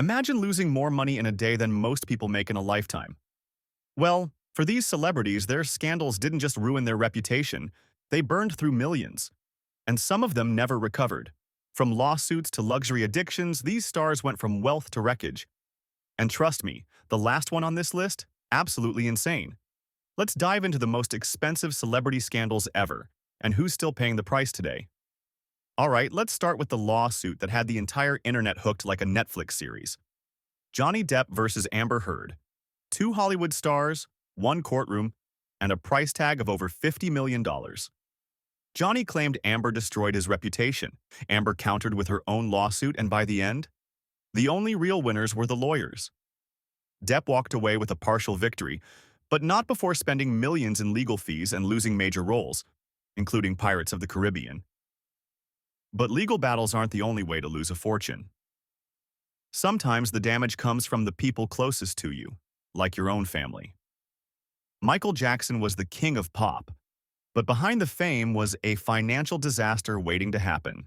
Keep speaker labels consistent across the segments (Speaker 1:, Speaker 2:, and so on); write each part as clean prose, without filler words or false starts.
Speaker 1: Imagine losing more money in a day than most people make in a lifetime. Well, for these celebrities, their scandals didn't just ruin their reputation, they burned through millions. And some of them never recovered. From lawsuits to luxury addictions, these stars went from wealth to wreckage. And trust me, the last one on this list? Absolutely insane. Let's dive into the most expensive celebrity scandals ever, and who's still paying the price today. Alright, let's start with the lawsuit that had the entire internet hooked like a Netflix series. Johnny Depp versus Amber Heard. Two Hollywood stars, one courtroom, and a price tag of over $50 million. Johnny claimed Amber destroyed his reputation. Amber countered with her own lawsuit, and by the end, the only real winners were the lawyers. Depp walked away with a partial victory, but not before spending millions in legal fees and losing major roles, including Pirates of the Caribbean. But legal battles aren't the only way to lose a fortune. Sometimes the damage comes from the people closest to you, like your own family. Michael Jackson was the king of pop, but behind the fame was a financial disaster waiting to happen.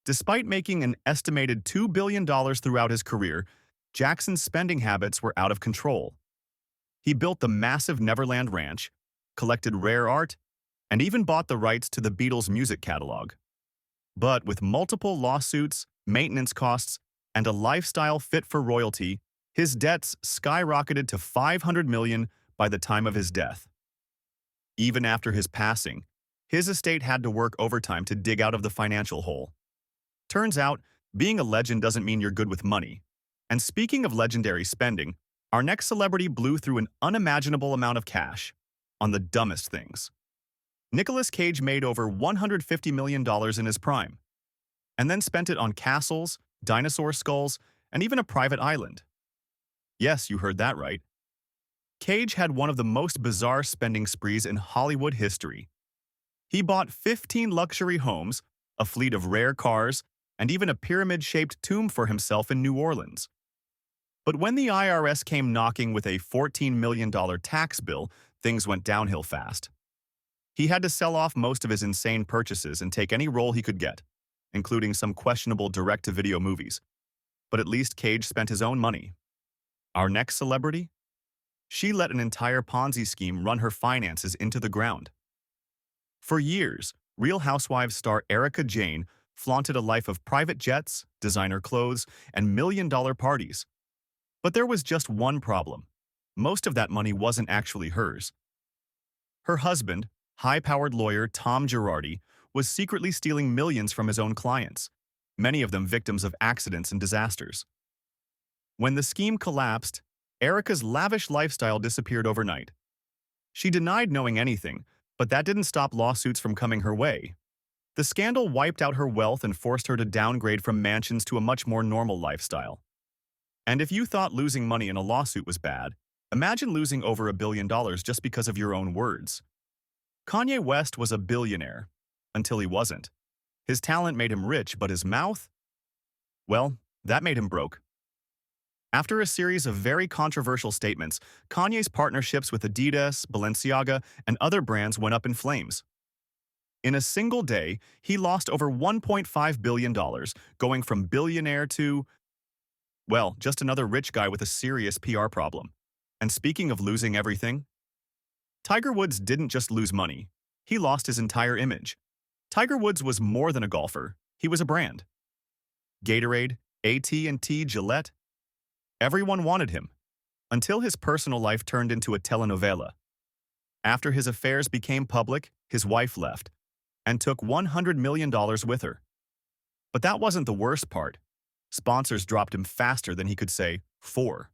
Speaker 1: Despite making an estimated $2 billion throughout his career, Jackson's spending habits were out of control. He built the massive Neverland Ranch, collected rare art, and even bought the rights to the Beatles' music catalog. But with multiple lawsuits, maintenance costs, and a lifestyle fit for royalty, his debts skyrocketed to $500 million by the time of his death. Even after his passing, his estate had to work overtime to dig out of the financial hole. Turns out, being a legend doesn't mean you're good with money. And speaking of legendary spending, our next celebrity blew through an unimaginable amount of cash on the dumbest things. Nicolas Cage made over $150 million in his prime, and then spent it on castles, dinosaur skulls, and even a private island. Yes, you heard that right. Cage had one of the most bizarre spending sprees in Hollywood history. He bought 15 luxury homes, a fleet of rare cars, and even a pyramid-shaped tomb for himself in New Orleans. But when the IRS came knocking with a $14 million tax bill, things went downhill fast. He had to sell off most of his insane purchases and take any role he could get, including some questionable direct-to-video movies. But at least Cage spent his own money. Our next celebrity? She let an entire Ponzi scheme run her finances into the ground. For years, Real Housewives star Erika Jayne flaunted a life of private jets, designer clothes, and million-dollar parties. But there was just one problem. Most of that money wasn't actually hers. Her husband, high-powered lawyer Tom Girardi, was secretly stealing millions from his own clients, many of them victims of accidents and disasters. When the scheme collapsed, Erika's lavish lifestyle disappeared overnight. She denied knowing anything, but that didn't stop lawsuits from coming her way. The scandal wiped out her wealth and forced her to downgrade from mansions to a much more normal lifestyle. And if you thought losing money in a lawsuit was bad, imagine losing over $1 billion just because of your own words. Kanye West was a billionaire, until he wasn't. His talent made him rich, but his mouth? Well, that made him broke. After a series of very controversial statements, Kanye's partnerships with Adidas, Balenciaga, and other brands went up in flames. In a single day, he lost over $1.5 billion, going from billionaire to, well, just another rich guy with a serious PR problem. And speaking of losing everything, Tiger Woods didn't just lose money, he lost his entire image. Tiger Woods was more than a golfer, he was a brand. Gatorade, AT&T, Gillette, everyone wanted him, until his personal life turned into a telenovela. After his affairs became public, his wife left, and took $100 million with her. But that wasn't the worst part. Sponsors dropped him faster than he could say, "for."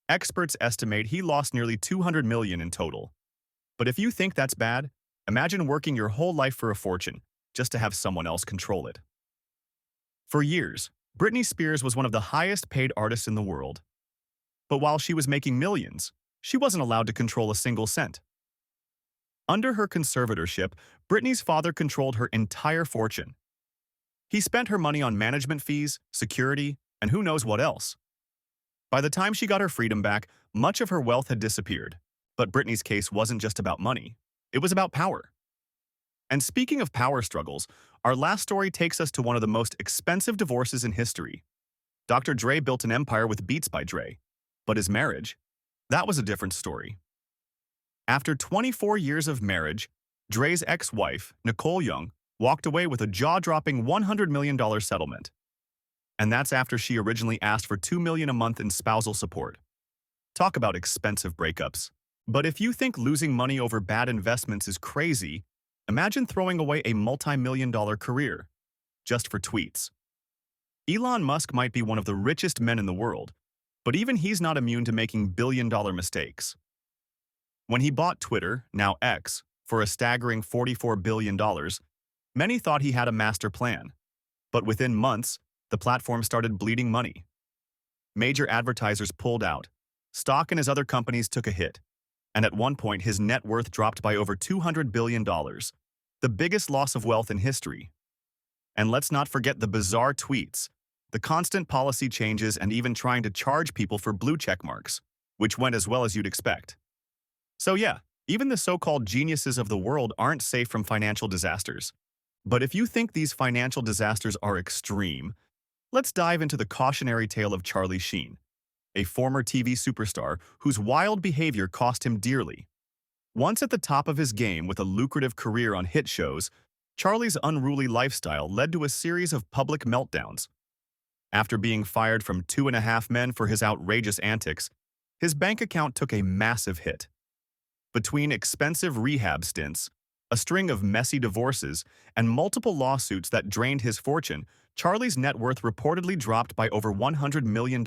Speaker 1: Experts estimate he lost nearly $200 million in total. But if you think that's bad, imagine working your whole life for a fortune, just to have someone else control it. For years, Britney Spears was one of the highest-paid artists in the world. But while she was making millions, she wasn't allowed to control a single cent. Under her conservatorship, Britney's father controlled her entire fortune. He spent her money on management fees, security, and who knows what else. By the time she got her freedom back, much of her wealth had disappeared. But Britney's case wasn't just about money. It was about power. And speaking of power struggles, our last story takes us to one of the most expensive divorces in history. Dr. Dre built an empire with Beats by Dre. But his marriage? That was a different story. After 24 years of marriage, Dre's ex-wife, Nicole Young, walked away with a jaw-dropping $100 million settlement. And that's after she originally asked for $2 million a month in spousal support. Talk about expensive breakups. But if you think losing money over bad investments is crazy, imagine throwing away a multi-million-dollar career just for tweets. Elon Musk might be one of the richest men in the world, but even he's not immune to making billion-dollar mistakes. When he bought Twitter, now X, for a staggering $44 billion, many thought he had a master plan. But within months, the platform started bleeding money. Major advertisers pulled out. Stock in his other companies took a hit. And at one point, his net worth dropped by over $200 billion, the biggest loss of wealth in history. And let's not forget the bizarre tweets, the constant policy changes, and even trying to charge people for blue check marks, which went as well as you'd expect. So yeah, even the so-called geniuses of the world aren't safe from financial disasters. But if you think these financial disasters are extreme, let's dive into the cautionary tale of Charlie Sheen, a former TV superstar whose wild behavior cost him dearly. Once at the top of his game with a lucrative career on hit shows, Charlie's unruly lifestyle led to a series of public meltdowns. After being fired from 2.5 Men for his outrageous antics, his bank account took a massive hit. Between expensive rehab stints, a string of messy divorces, and multiple lawsuits that drained his fortune, Charlie's net worth reportedly dropped by over $100 million.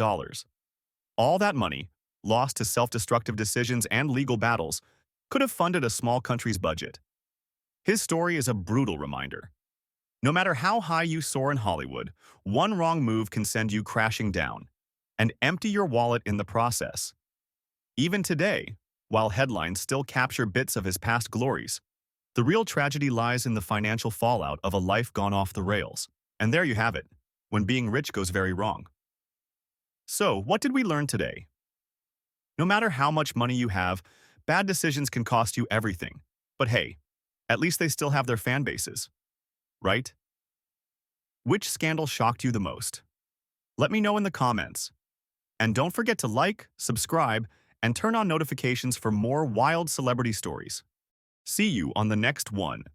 Speaker 1: All that money, lost to self-destructive decisions and legal battles, could have funded a small country's budget. His story is a brutal reminder. No matter how high you soar in Hollywood, one wrong move can send you crashing down and empty your wallet in the process. Even today, while headlines still capture bits of his past glories, the real tragedy lies in the financial fallout of a life gone off the rails. And there you have it, when being rich goes very wrong. So, what did we learn today? No matter how much money you have, bad decisions can cost you everything. But hey, at least they still have their fan bases, right? Which scandal shocked you the most? Let me know in the comments. And don't forget to like, subscribe, and turn on notifications for more wild celebrity stories. See you on the next one.